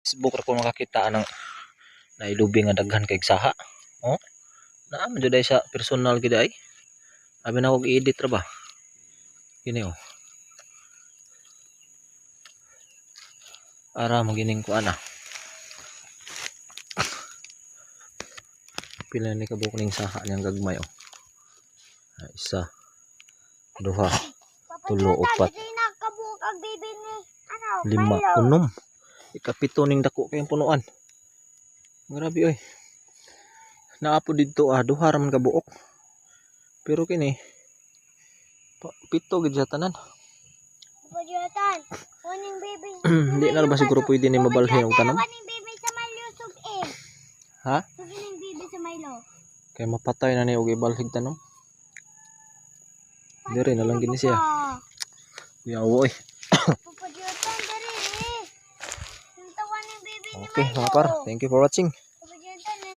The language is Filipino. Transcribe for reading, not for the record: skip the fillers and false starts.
Facebook ra ko makakita ng nailubi nga daghan kay saha. Oh, naa man jud ay sa personal gid ay. Abi na ko i-edit ra ba. Kini oh. Ara magining ko ana. Pila ni kabuk ning saha niyang gagmay oh. Isa, duha, tulo, upat, lima, unom. Ikapito ning dako kayong punuan. Grabe oy. Naapo didto duha ra man ka buok. Pero kini pito gid sa tanan. Pajutan. Kuning baby. Hindi na ba siguro pwede ni mabalhin og tanom? Kuning baby sa malusog eh. Ha? Kuning baby sa Milo. Kay mapatay na ni og ibalhig tanom. Dire na lang gini siya. Yawo oy. Pajutan diri. Yung tawa ng baby ni Okay, Milo. mga par, thank you for watching.